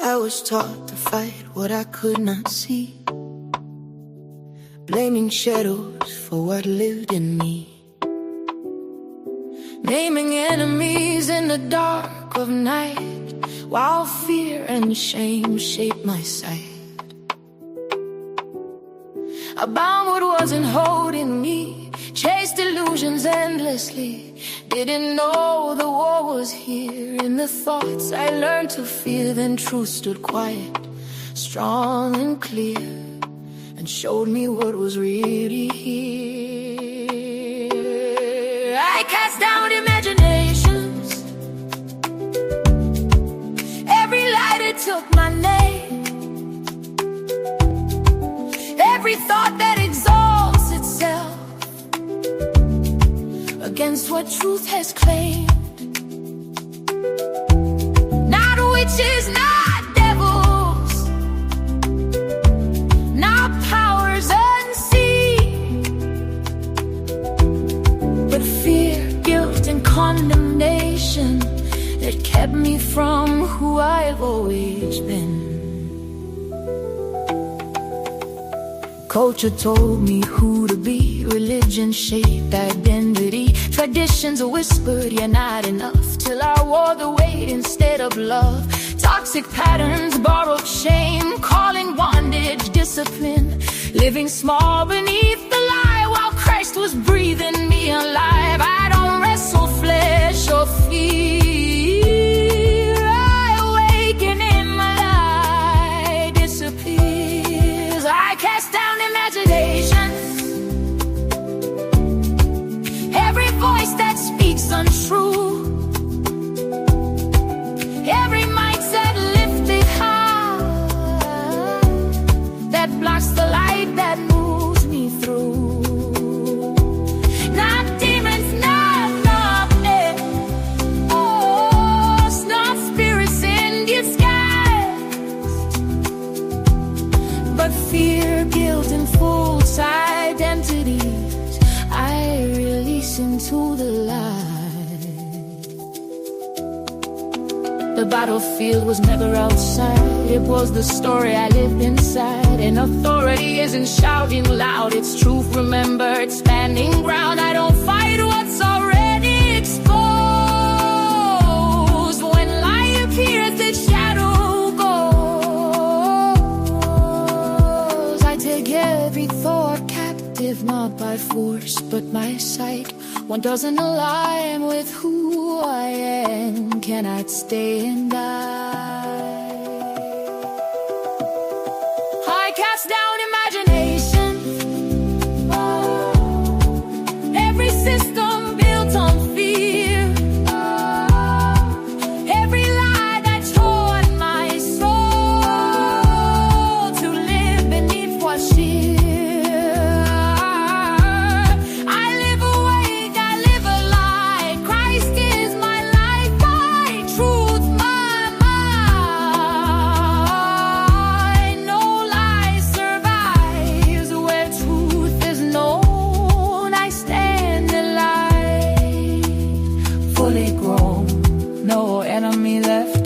I was taught to fight what I could not see, blaming shadows for what lived in me, naming enemies in the dark of night, while fear and shame shaped my sight. I bound what wasn't holding me, chased illusions endlessly, didn't know the war was here. In the thoughts I learned to fear, then truth stood quiet, strong and clear, and showed me what was really here. I cast down imaginations, every lie that took my name, every thought that exalts itself against what truth has claimed. Not witches, not devils, not powers unseen, but fear, guilt, and condemnation that kept me from who I've always been. Culture told me who to be, religion shaped identity, traditions whispered you're not enough, till I wore the weight instead of love. Toxic patterns, borrowed shame, calling bondage discipline, living small beneath the lie while Christ was breathing me alive. I don't wrestle flesh or fear, I awaken in my light disappears. I cast down imaginations, every voice that speaks untrue, every mindset lifted high that blocks the light that moves me through. Not demons, not not spirits in disguise, but fear, guilt, and false identities I release into the light. The battlefield was never outside, it was the story I lived inside. And authority isn't shouting loud, it's truth remembered, standing ground. I don't fight what's already exposed. When light appears, the shadow goes. I take every thought captive, not by force but by sight. One doesn't align with who I am, cannot stay and die. I cast down imagination, every system built on fear, every lie that tore my soul to live beneath what's sheer.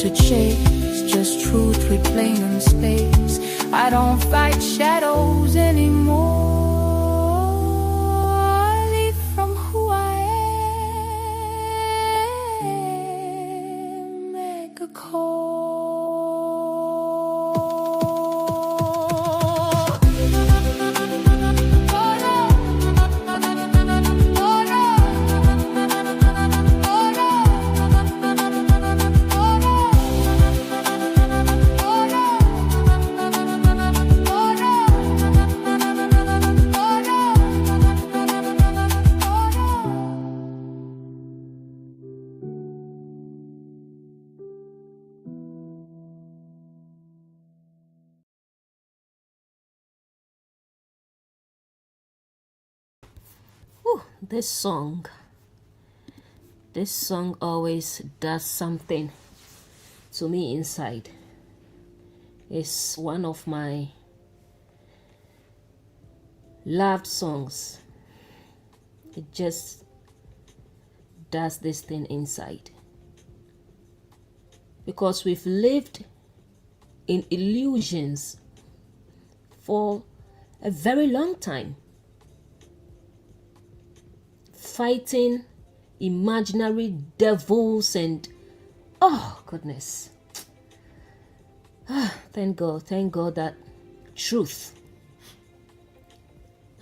To chase, just truth reclaiming space. I don't fight shadows anymore. I lead from who I am, make a call. This song always does something to me inside. It's one of my loved songs. It just does this thing inside. Because we've lived in illusions for a very long time, fighting imaginary devils and oh goodness. Thank God that truth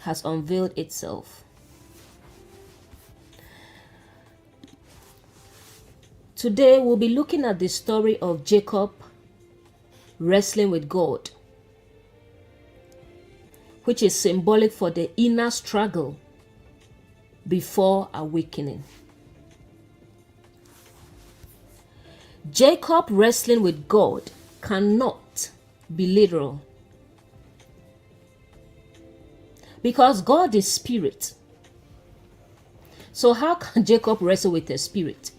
has unveiled itself. Today we'll be looking at the story of Jacob wrestling with God, which is symbolic for the inner struggle before awakening. Jacob wrestling with God cannot be literal, because God is spirit. So how can Jacob wrestle with a spirit?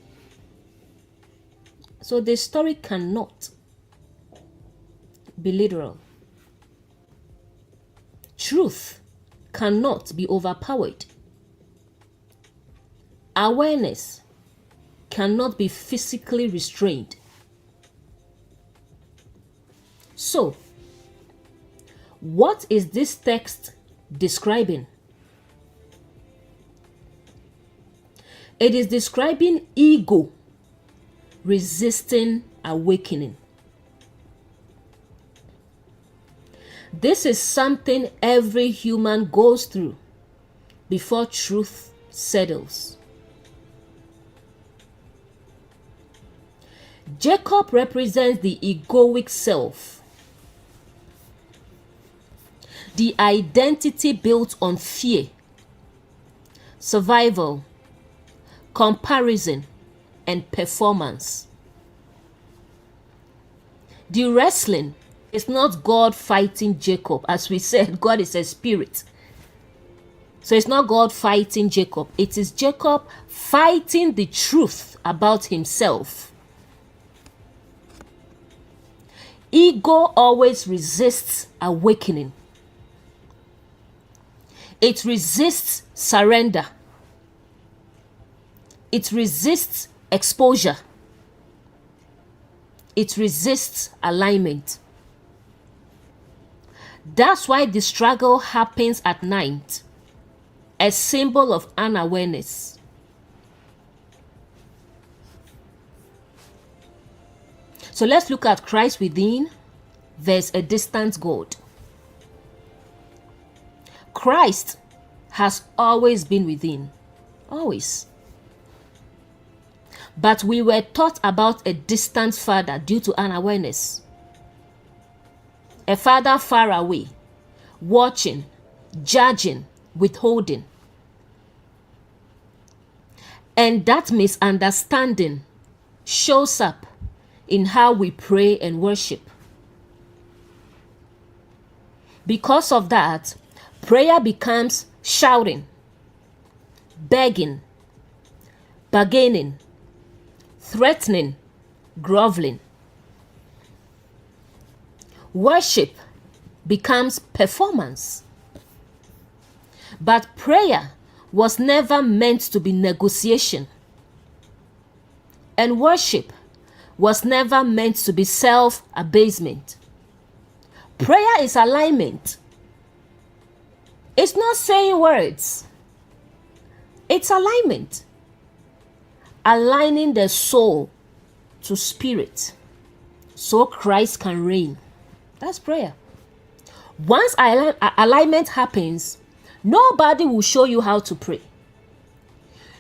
So the story cannot be literal. Truth cannot be overpowered. Awareness cannot be physically restrained. So, what is this text describing? It is describing ego resisting awakening. This is something every human goes through before truth settles. Jacob represents the egoic self, the identity built on fear, survival, comparison, and performance. The wrestling is not God fighting Jacob. As we said, God is a spirit. So it's not God fighting Jacob. It is Jacob fighting the truth about himself. Ego always resists awakening. It resists surrender. It resists exposure. It resists alignment. That's why the struggle happens at night, a symbol of unawareness. So let's look at Christ within versus a distant God. Christ has always been within, always. But we were taught about a distant Father due to unawareness. A Father far away, watching, judging, withholding. And that misunderstanding shows up in how we pray and worship. Because of that, prayer becomes shouting, begging, bargaining, threatening, groveling. Worship becomes performance. But prayer was never meant to be negotiation. And worship was never meant to be self-abasement. Prayer is alignment. It's not saying words. It's alignment. Aligning the soul to spirit so Christ can reign. That's prayer. Once alignment happens, nobody will show you how to pray.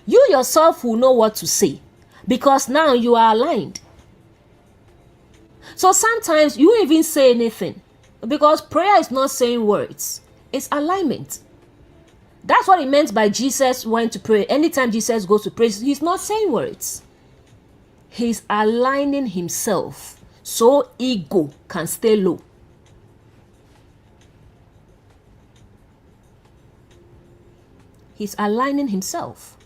You yourself will know what to say because now you are aligned. So sometimes you even say anything because prayer is not saying words. It's alignment. That's what it meant by Jesus went to pray. Anytime Jesus goes to pray, he's not saying words. He's aligning himself so ego can stay low. He's aligning himself.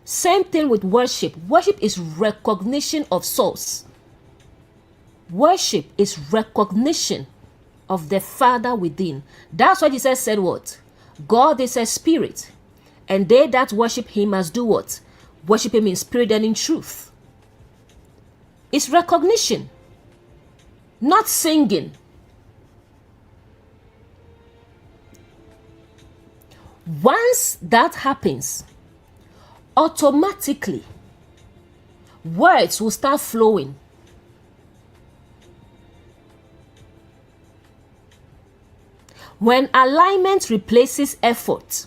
Same thing with worship. Worship is recognition of source. Worship is recognition of the Father within. That's why Jesus said what? God is a spirit, and they that worship him must do what? Worship him in spirit and in truth. It's recognition, not singing. Once that happens, automatically words will start flowing. When alignment replaces effort,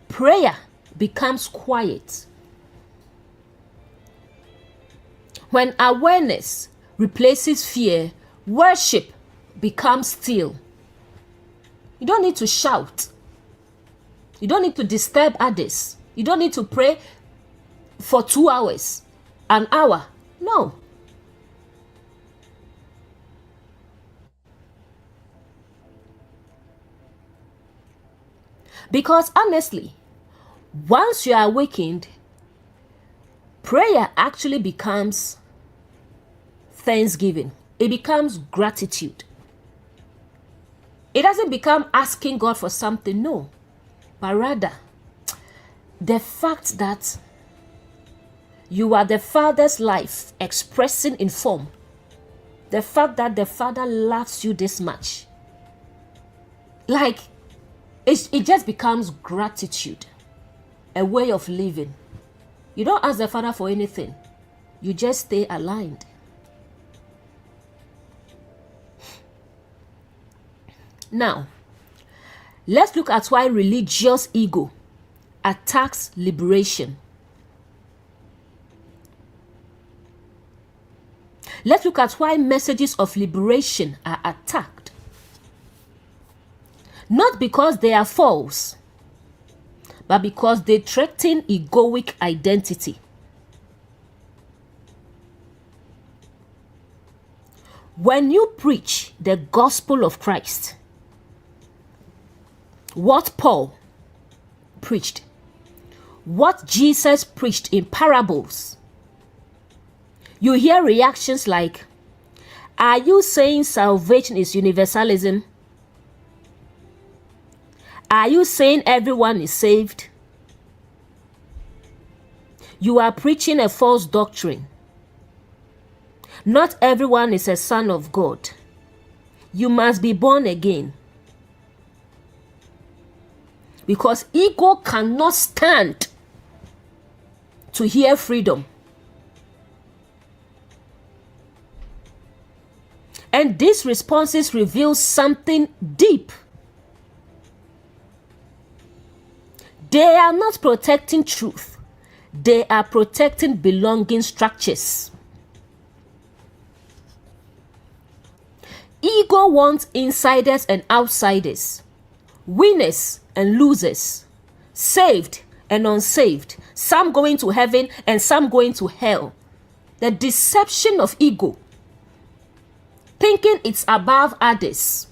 prayer becomes quiet. When awareness replaces fear, worship becomes still. You don't need to shout. You don't need to disturb others. You don't need to pray for 2 hours, an hour. No. Because honestly, once you are awakened, prayer actually becomes thanksgiving. It becomes gratitude. It doesn't become asking God for something, no. But rather, the fact that you are the Father's life expressing in form, the fact that the Father loves you this much, like, it just becomes gratitude, a way of living. You don't ask the Father for anything. You just stay aligned. Now, let's look at why religious ego attacks liberation. Let's look at why messages of liberation are attacked. Not because they are false, but because they threaten egoic identity. When you preach the gospel of Christ, what Paul preached, what Jesus preached in parables, you hear reactions like, are you saying salvation is universalism? Are you saying everyone is saved? You are preaching a false doctrine. Not everyone is a son of God. You must be born again. Because ego cannot stand to hear freedom. And these responses reveal something deep. They are not protecting truth. They are protecting belonging structures. Ego wants insiders and outsiders, winners and losers, saved and unsaved, some going to heaven and some going to hell. The deception of ego, thinking it's above others.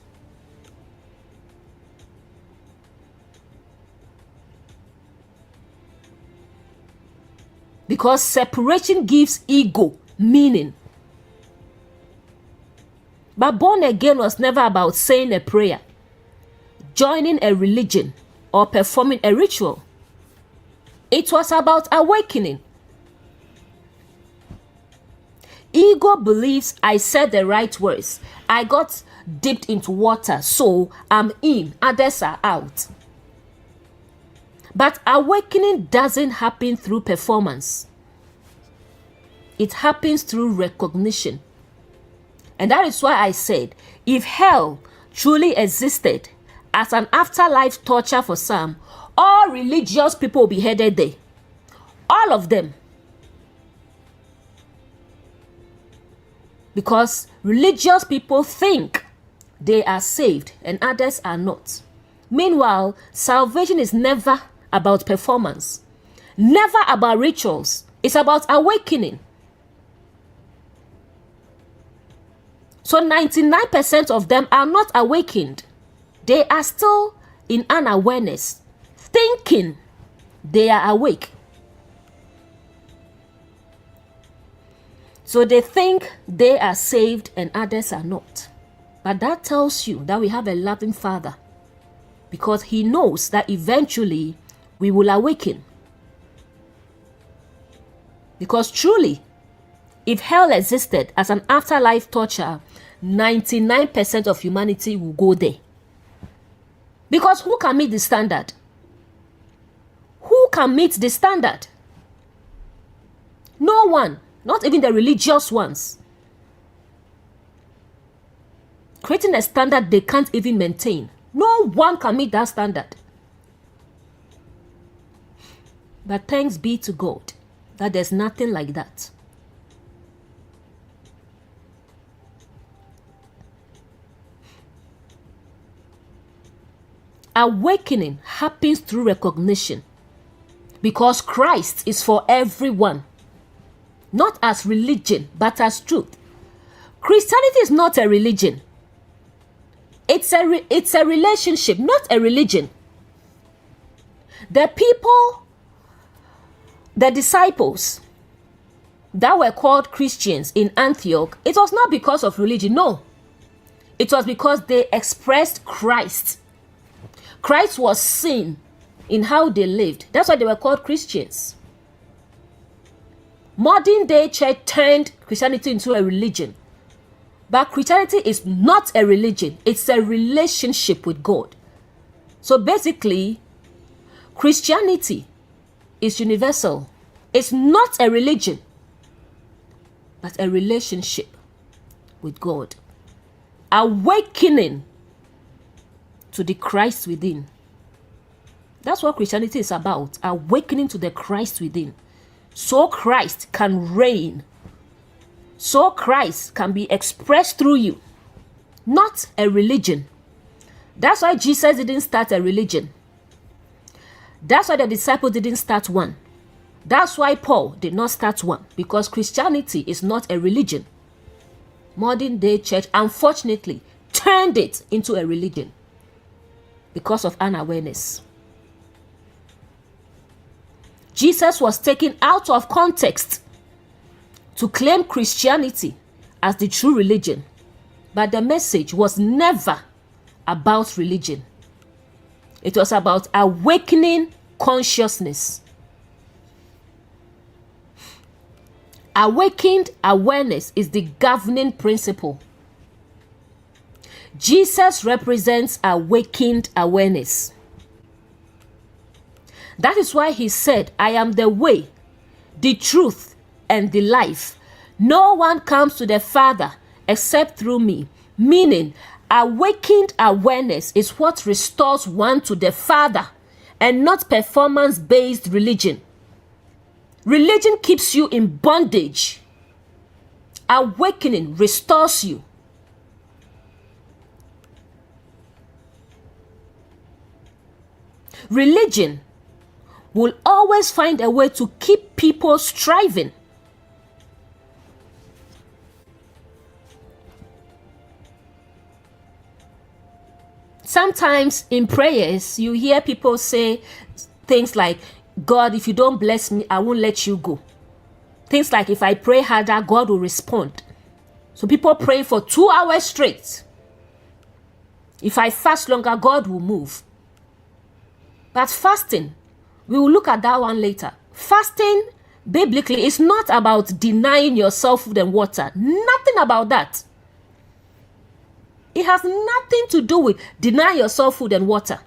Because separation gives ego meaning. But born again was never about saying a prayer, joining a religion, or performing a ritual. It was about awakening. Ego believes I said the right words. I got dipped into water, so I'm in, others are out. But awakening doesn't happen through performance. It happens through recognition. And that is why I said, if hell truly existed as an afterlife torture for some, all religious people will be headed there. All of them. Because religious people think they are saved and others are not. Meanwhile, salvation is never about performance, never about rituals. It's about awakening. So 99% of them are not awakened. They are still in unawareness, thinking they are awake. So they think they are saved and others are not. But that tells you that we have a loving Father. because he knows that eventually we will awaken. Because truly, if hell existed as an afterlife torture, 99% of humanity will go there. Because who can meet the standard? Who can meet the standard? No one, not even the religious ones. Creating a standard they can't even maintain. No one can meet that standard. But thanks be to God that there's nothing like that. Awakening happens through recognition, because Christ is for everyone, not as religion, but as truth. Christianity is not a religion. It's a relationship, not a religion. The people, the disciples that were called Christians in Antioch, it was not because of religion, no. It was because they expressed Christ. Christ was seen in how they lived. That's why they were called Christians. Modern day church turned Christianity into a religion. But Christianity is not a religion. It's a relationship with God. So basically, Christianity is universal. It's not a religion, but a relationship with God. Awakening to the Christ within. That's what Christianity is about. Awakening to the Christ within. So Christ can reign. So Christ can be expressed through you. Not a religion. That's why Jesus didn't start a religion. That's why the disciples didn't start one. That's why Paul did not start one. Because Christianity is not a religion. Modern day church, unfortunately, turned it into a religion because of unawareness. Jesus was taken out of context to claim Christianity as the true religion. But the message was never about religion. It was about awakening consciousness. Awakened awareness is the governing principle. Jesus represents awakened awareness. That is why he said, I am the way, the truth, and the life. No one comes to the Father except through me. Meaning, awakened awareness is what restores one to the Father, and not performance-based religion. Religion keeps you in bondage. Awakening restores you. Religion will always find a way to keep people striving. Sometimes in prayers, you hear people say things like, God, if you don't bless me, I won't let you go. Things like, if I pray harder, God will respond. So people pray for 2 hours straight. If I fast longer, God will move. But fasting, we will look at that one later. Fasting, biblically, is not about denying yourself food and water. Nothing about that. It has nothing to do with denying yourself food and water.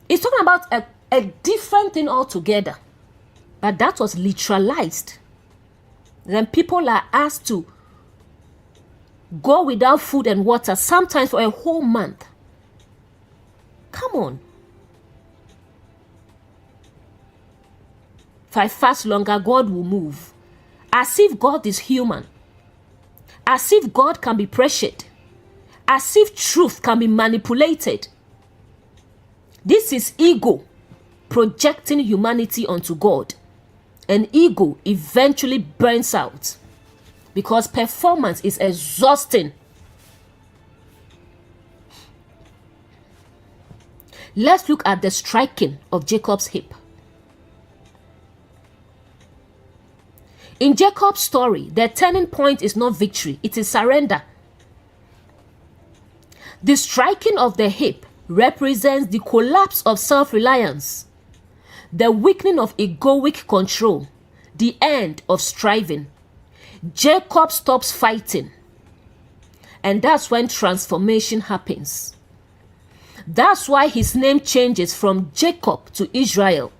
It's talking about a different thing altogether. But that was literalized. Then people are asked to go without food and water, sometimes for a whole month. Come on. If I fast longer, God will move. As if God is human. As if God can be pressured. As if truth can be manipulated. This is ego projecting humanity onto God. And ego eventually burns out. Because performance is exhausting. Let's look at the striking of Jacob's hip. In Jacob's story, the turning point is not victory, it is surrender. The striking of the hip represents the collapse of self-reliance, the weakening of egoic control, the end of striving. Jacob stops fighting, and that's when transformation happens. That's why his name changes from Jacob to Israel.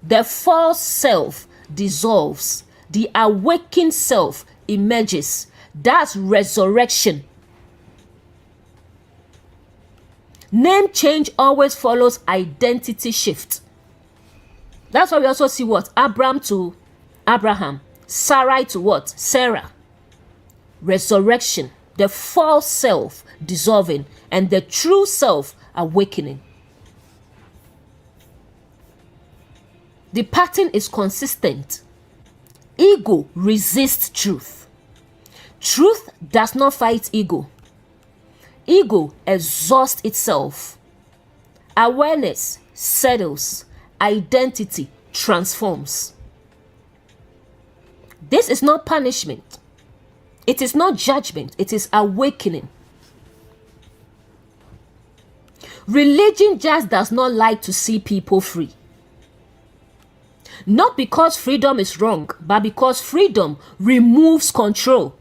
The false self dissolves, the awakened self emerges. That's resurrection. Name change always follows identity shift. That's why we also see what? Abram to Abraham. Sarai to what? Sarah. Resurrection. The false self dissolving and the true self awakening. The pattern is consistent. Ego resists truth. Truth does not fight ego. Ego exhausts itself. Awareness settles. Identity transforms. This is not punishment. It is not judgment. It is awakening. Religion just does not like to see people free. Not because freedom is wrong, but because freedom removes control.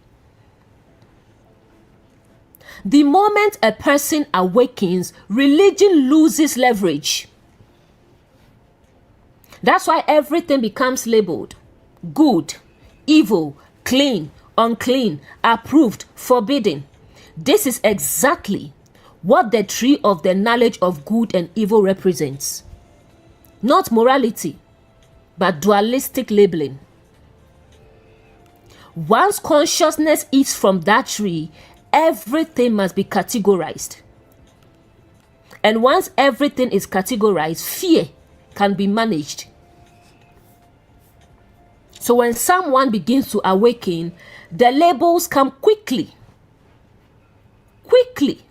The moment a person awakens, religion loses leverage. That's why everything becomes labeled good, evil, clean, unclean, approved, forbidden. This is exactly what the tree of the knowledge of good and evil represents. Not morality, but dualistic labeling. Once consciousness eats from that tree, everything must be categorized. And once everything is categorized, fear can be managed. So when someone begins to awaken, the labels come quickly. Quickly.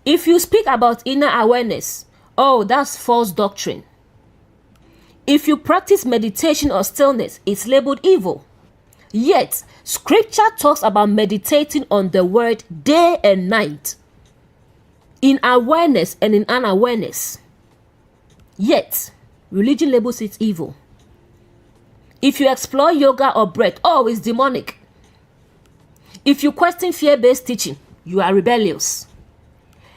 If you speak about inner awareness, oh, that's false doctrine. If you practice meditation or stillness, it's labeled evil. Yet, scripture talks about meditating on the word day and night, in awareness and in unawareness. Yet, religion labels it evil. If you explore yoga or breath, oh, it's demonic. If you question fear-based teaching, you are rebellious.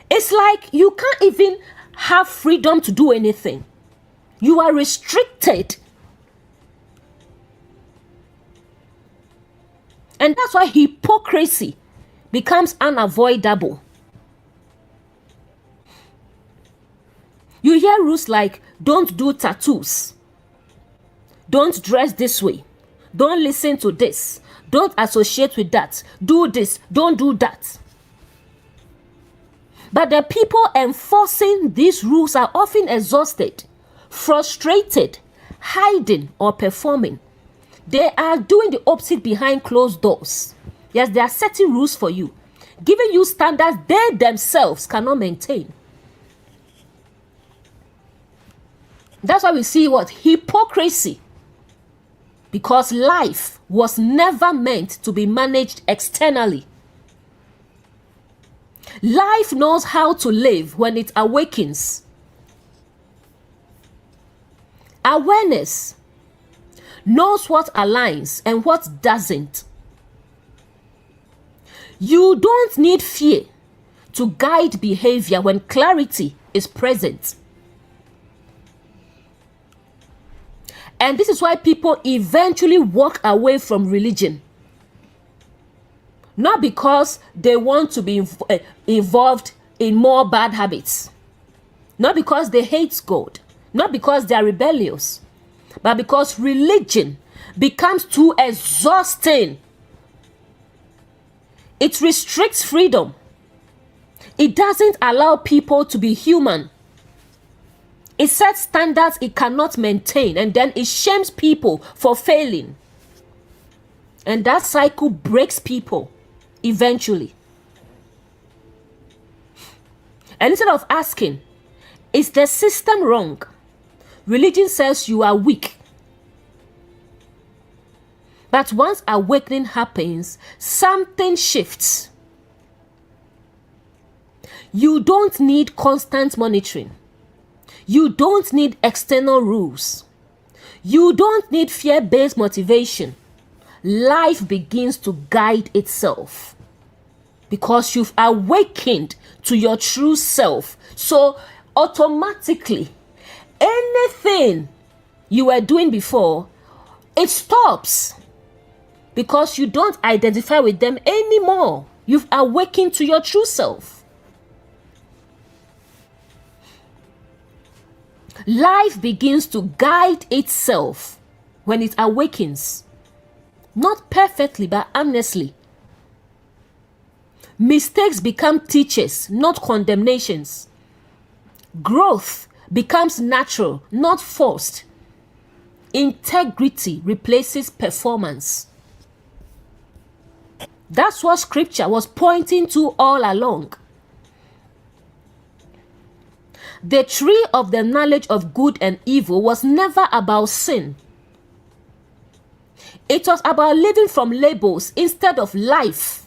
It's like you can't even have freedom to do anything. You are restricted. And that's why hypocrisy becomes unavoidable. You hear rules like, don't do tattoos. Don't dress this way. Don't listen to this. Don't associate with that. Do this. Don't do that. But the people enforcing these rules are often exhausted, frustrated, hiding, or performing. They are doing the opposite behind closed doors. Yes, they are setting rules for you, giving you standards they themselves cannot maintain. That's why we see what? Hypocrisy. Because life was never meant to be managed externally. Life knows how to live when it awakens. Awareness knows what aligns and what doesn't. You don't need fear to guide behavior when clarity is present. And this is why people eventually walk away from religion. Not because they want to be involved in more bad habits. Not because they hate God. Not because they are rebellious. But because religion becomes too exhausting. It restricts freedom. It doesn't allow people to be human. It sets standards it cannot maintain, and then it shames people for failing. And that cycle breaks people eventually. And instead of asking, is the system wrong? Religion says you are weak. But once awakening happens, something shifts. You don't need constant monitoring. You don't need external rules. You don't need fear-based motivation. Life begins to guide itself because you've awakened to your true self. So automatically, anything you were doing before, it stops because you don't identify with them anymore. You've awakened to your true self. Life begins to guide itself when it awakens. Not perfectly, but honestly. Mistakes become teachers, not condemnations. Growth becomes natural, not forced. Integrity replaces performance. That's what scripture was pointing to all along. The tree of the knowledge of good and evil was never about sin. It was about living from labels instead of life.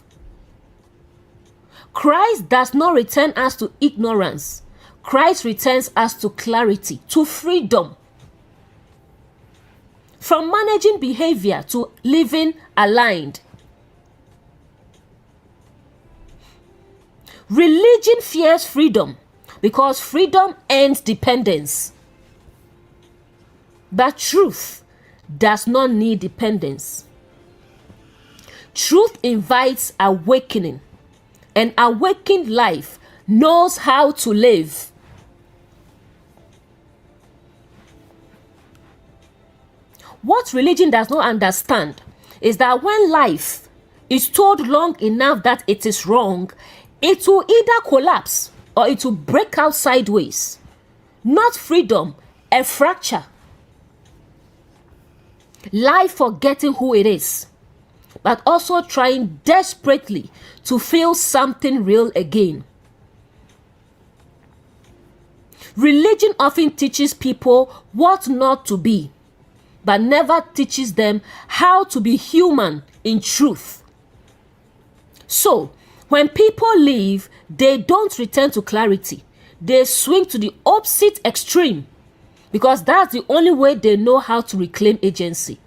Christ does not return us to ignorance. Christ returns us to clarity, to freedom. From managing behavior to living aligned. Religion fears freedom because freedom ends dependence. But truth does not need dependence. Truth invites awakening, and awakened life knows how to live. What religion does not understand is that when life is told long enough that it is wrong, it will either collapse or it will break out sideways. Not freedom, a fracture. Life forgetting who it is, but also trying desperately to feel something real again. Religion often teaches people what not to be, but never teaches them how to be human in truth. So, when people leave, they don't return to clarity. They swing to the opposite extreme because that's the only way they know how to reclaim agency.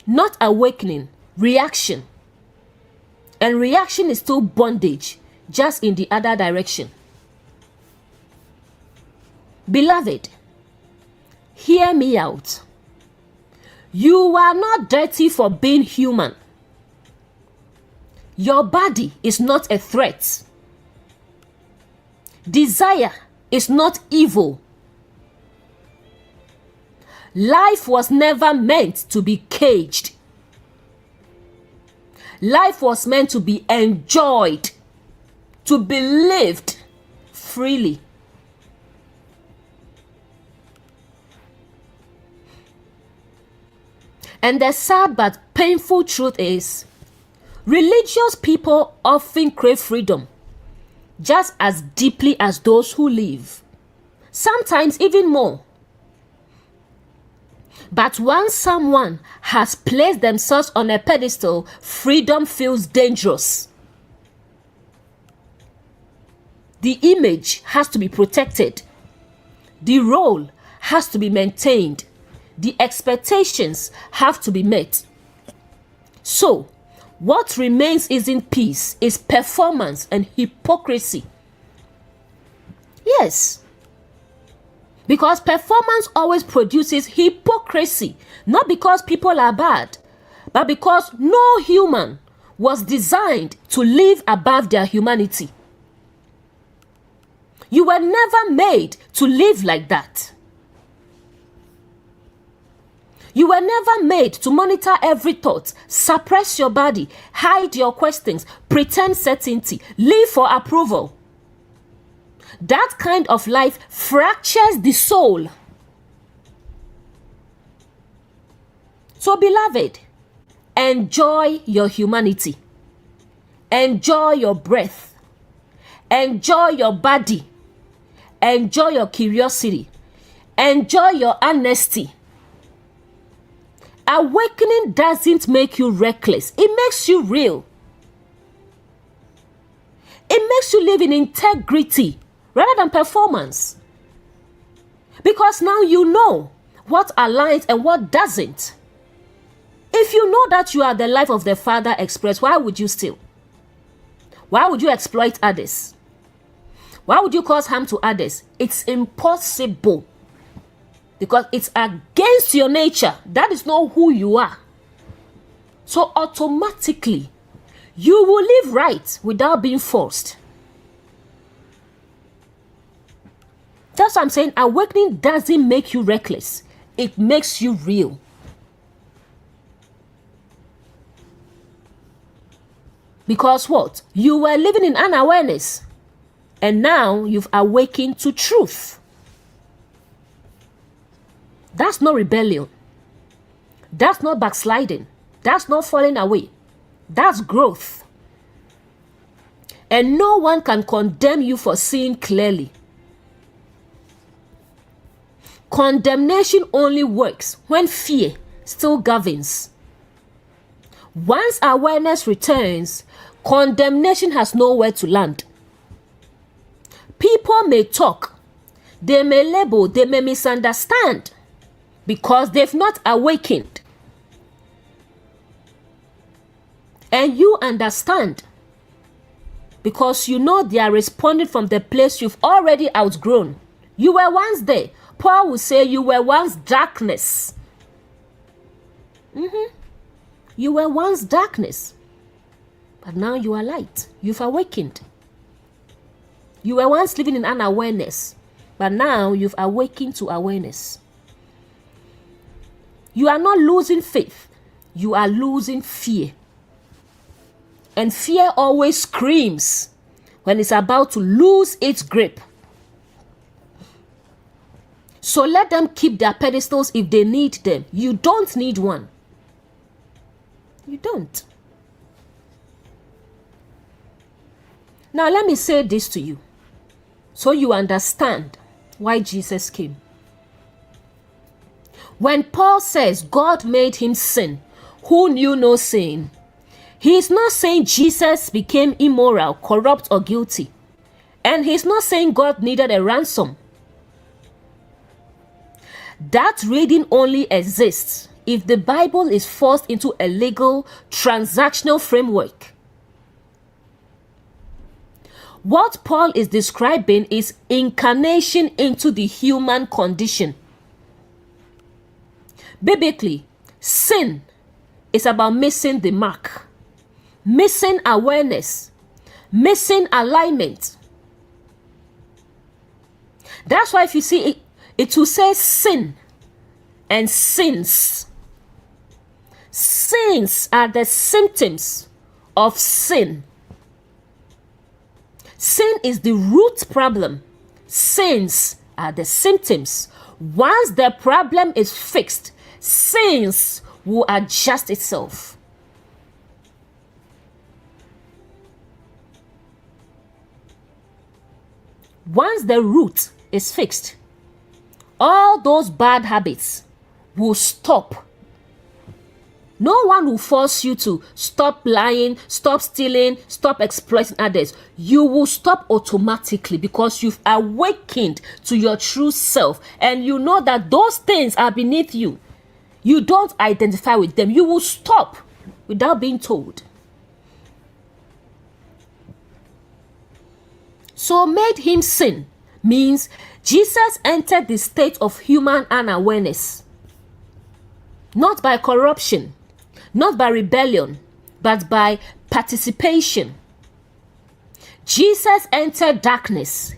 Not awakening, reaction. And reaction is still bondage, just in the other direction. Beloved, hear me out. You are not dirty for being human. Your body is not a threat. Desire is not evil. Life was never meant to be caged. Life was meant to be enjoyed, to be lived freely. And the sad but painful truth is, religious people often crave freedom just as deeply as those who live, sometimes even more. But once someone has placed themselves on a pedestal, freedom feels dangerous. The image has to be protected. The role has to be maintained. The expectations have to be met. So, what remains isn't peace, it's performance and hypocrisy. Yes. Because performance always produces hypocrisy. Not because people are bad, but because no human was designed to live above their humanity. You were never made to live like that. You were never made to monitor every thought, suppress your body, hide your questions, pretend certainty, live for approval. That kind of life fractures the soul. So, beloved, enjoy your humanity. Enjoy your breath. Enjoy your body. Enjoy your curiosity. Enjoy your honesty. Awakening doesn't make you reckless. It makes you real. It makes you live in integrity rather than performance. Because now you know what aligns and what doesn't. If you know that you are the life of the Father expressed, why would you steal? Why would you exploit others? Why would you cause harm to others? It's impossible. Because it's against your nature. That is not who you are. So automatically, you will live right without being forced. That's what I'm saying. Awakening doesn't make you reckless. It makes you real. Because what? You were living in unawareness. And now you've awakened to truth. That's not rebellion. That's not backsliding. That's not falling away. That's growth. And no one can condemn you for seeing clearly. Condemnation only works when fear still governs. Once awareness returns, condemnation has nowhere to land. People may talk, they may label, they may misunderstand because they've not awakened. And you understand because you know they are responding from the place you've already outgrown. You were once there. Paul will say you were once darkness. You were once darkness. But now you are light. You've awakened. You were once living in unawareness. But now you've awakened to awareness. You are not losing faith. You are losing fear. And fear always screams when it's about to lose its grip. So let them keep their pedestals if they need them. You don't need one. You don't. Now let me say this to you so you understand why Jesus came. When Paul says God made him sin, who knew no sin, he is not saying Jesus became immoral, corrupt, or guilty. And he's not saying God needed a ransom. That reading only exists if the Bible is forced into a legal, transactional framework. What Paul is describing is incarnation into the human condition. Biblically, sin is about missing the mark, missing awareness, missing alignment. That's why if you see it, it will say sin and sins. Sins are the symptoms of sin. Sin is the root problem. Sins are the symptoms. Once the problem is fixed, sins will adjust itself. Once the root is fixed, all those bad habits will stop. No one will force you to stop lying, stop stealing, stop exploiting others. You will stop automatically because you've awakened to your true self and you know that those things are beneath you. You don't identify with them. You will stop without being told. So made him sin means Jesus entered the state of human unawareness. Not by corruption, not by rebellion, but by participation. Jesus entered darkness,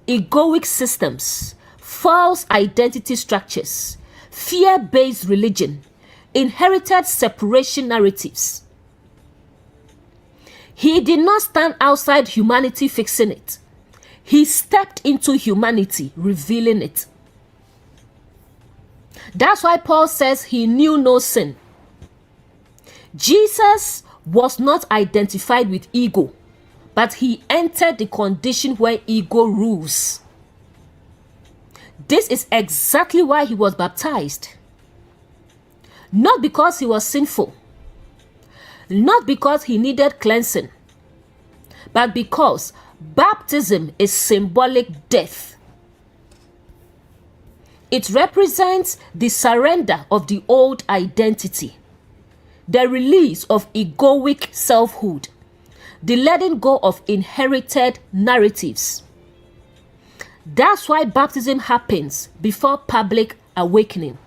egoic systems, false identity structures, fear-based religion, inherited separation narratives. He did not stand outside humanity fixing it. He stepped into humanity, revealing it. That's why Paul says he knew no sin. Jesus was not identified with ego, but he entered the condition where ego rules. This is exactly why he was baptized. Not because he was sinful, not because he needed cleansing, but because baptism is symbolic death. It represents the surrender of the old identity, the release of egoic selfhood, the letting go of inherited narratives. That's why baptism happens before public awakening.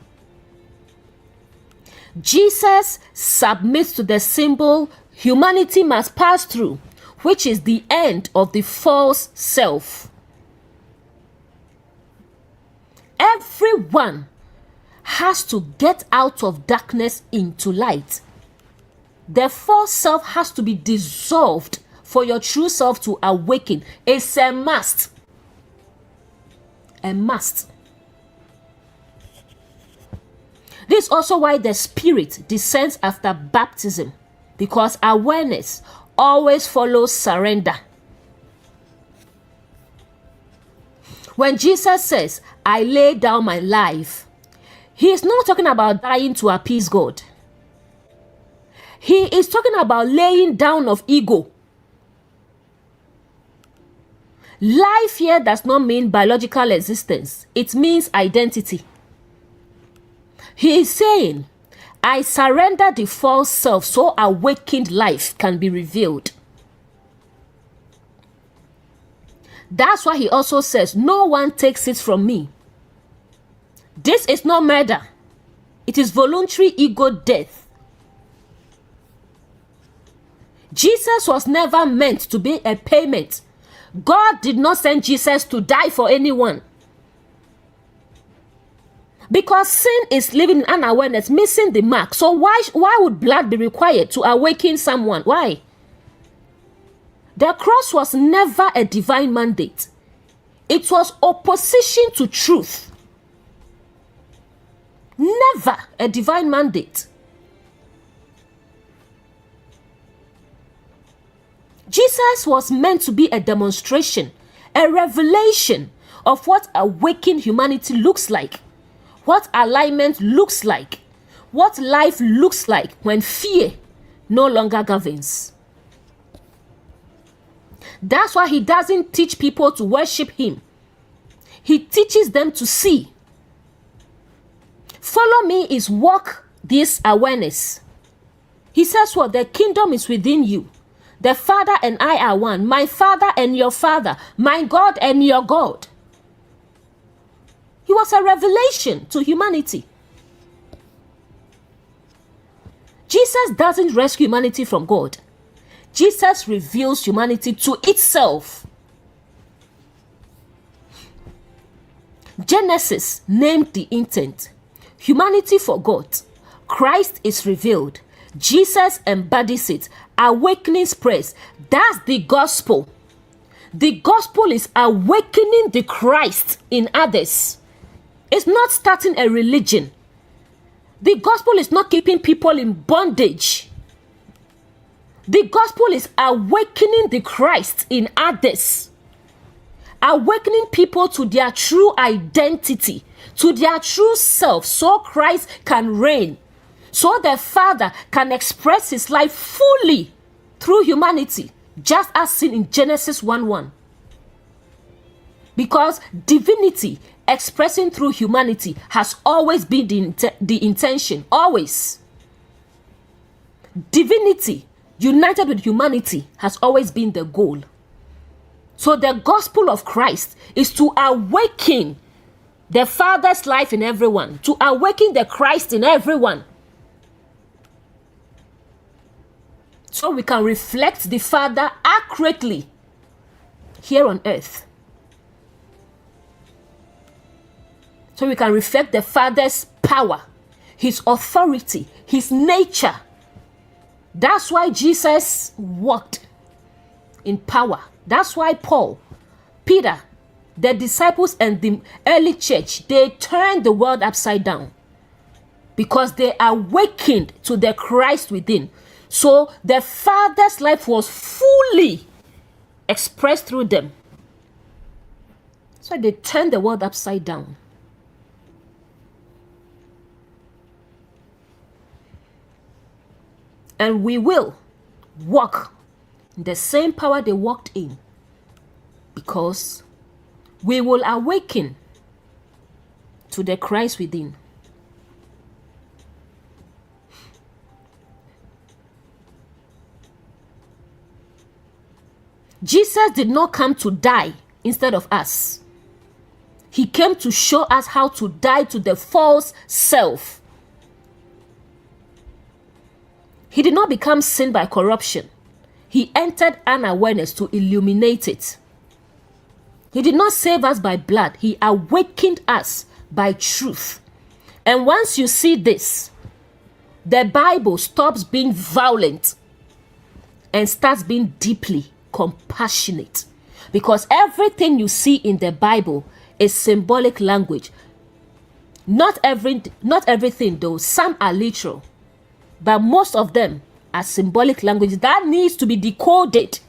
Jesus submits to the symbol humanity must pass through, which is the end of the false self. Everyone has to get out of darkness into light. The false self has to be dissolved for your true self to awaken. It's a must. A must. This is also why the Spirit descends after baptism, because awareness always follows surrender. When Jesus says, I lay down my life, he is not talking about dying to appease God. He is talking about laying down of ego. Life here does not mean biological existence. It means identity. He is saying, I surrender the false self so awakened life can be revealed. That's why he also says, no one takes it from me. This is not murder. It is voluntary ego death. Jesus was never meant to be a payment. God did not send Jesus to die for anyone. Because sin is living in unawareness, missing the mark. So why would blood be required to awaken someone? Why? The cross was never a divine mandate. It was opposition to truth. Never a divine mandate. Jesus was meant to be a demonstration, a revelation of what awakened humanity looks like. What alignment looks like, what life looks like when fear no longer governs. That's why he doesn't teach people to worship him. He teaches them to see. Follow me is walk this awareness. He says what? The kingdom is within you. The Father and I are one. My Father and your Father. My God and your God. He was a revelation to humanity. Jesus doesn't rescue humanity from God. Jesus reveals humanity to itself. Genesis named the intent. Humanity for God. Christ is revealed. Jesus embodies it. Awakening spreads. That's the gospel. The gospel is awakening the Christ in others. It's not starting a religion. The gospel is not keeping people in bondage. The gospel is awakening the Christ in others. Awakening people to their true identity, to their true self, so Christ can reign, so the Father can express his life fully through humanity, just as seen in Genesis 1:1. Because divinity expressing through humanity has always been the intention, always. Divinity united with humanity has always been the goal. So the gospel of Christ is to awaken the Father's life in everyone, to awaken the Christ in everyone. So we can reflect the Father accurately here on earth. So we can reflect the Father's power, his authority, his nature. That's why Jesus walked in power. That's why Paul, Peter, the disciples and the early church, they turned the world upside down because they awakened to the Christ within. So the Father's life was fully expressed through them. So they turned the world upside down. And we will walk The same power they walked in. Because we will awaken to the Christ within. Jesus did not come to die instead of us. He came to show us how to die to the false self. He did not become sin by corruption. He entered unawareness to illuminate it. He did not save us by blood. He awakened us by truth. And once you see this, the Bible stops being violent and starts being deeply compassionate. Because everything you see in the Bible is symbolic language. Not everything though. Some are literal. But most of them are symbolic language that needs to be decoded.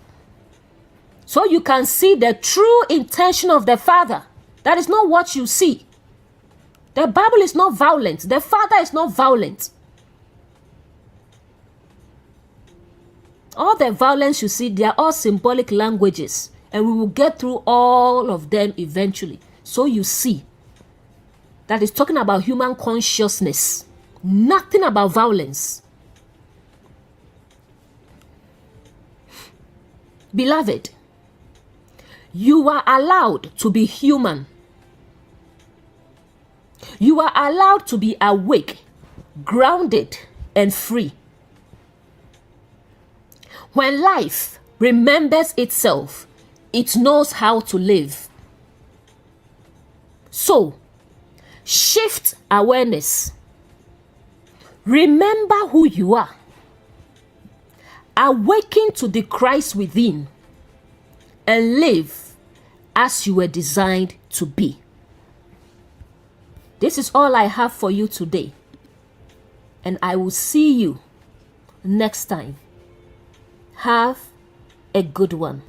So you can see the true intention of the Father. That is not what you see. The Bible is not violent. The Father is not violent. All the violence you see, they are all symbolic languages. And we will get through all of them eventually. So you see that it's talking about human consciousness. Nothing about violence. Beloved, you are allowed to be human. You are allowed to be awake, grounded, and free. When life remembers itself, it knows how to live. So, shift awareness. Remember who you are. Awaken to the Christ within and live as you were designed to be. This is all I have for you today. And I will see you next time. Have a good one.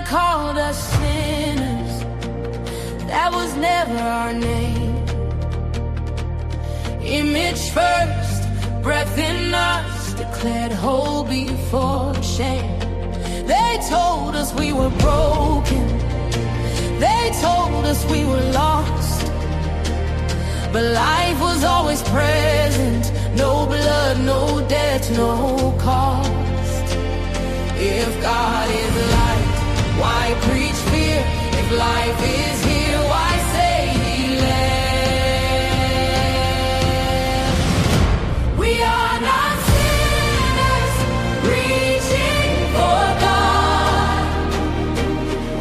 Called us sinners, that was never our name. Image first, breath in us, declared whole before shame. They told us we were broken, they told us we were lost, but life was always present. No blood, no debt, no cost. If God is life, why preach fear? If life is here, why say he left? We are not sinners reaching for God.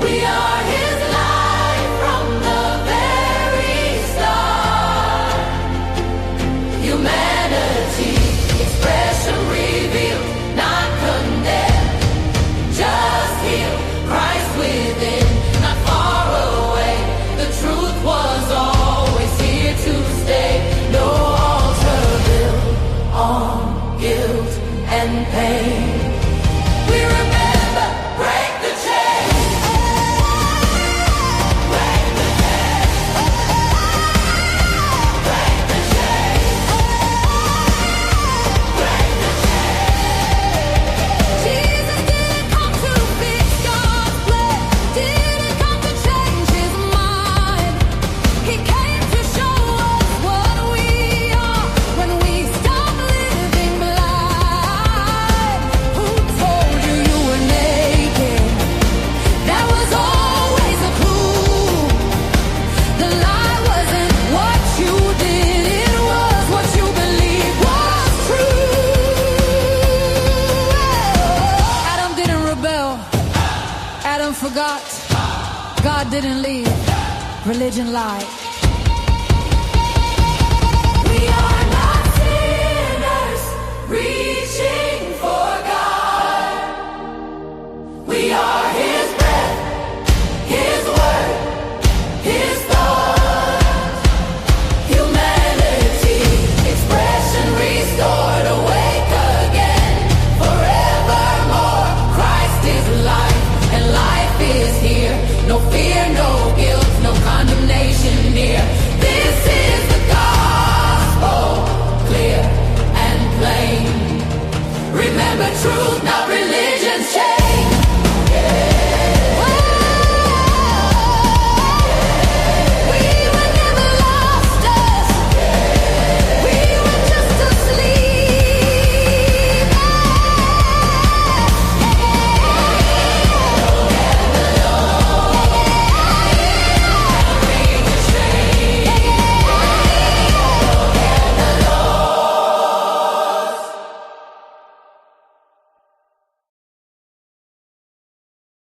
We are his life from the very start. Humanity, expression revealed, not condemned, just healed. Christ within, not far away. The truth was always here to stay. No altar built on guilt and pain. We remember, break the chain. Break the chain. Break the chain. Break the chain. Jesus didn't come to fix God's plan, didn't come to change his mind. He came to show us what we are when we stop living blind. Who told you you were naked? That was always a clue. The lie wasn't what you did, it was what you believed was true. Adam didn't rebel, Adam forgot. God didn't leave, religion lied.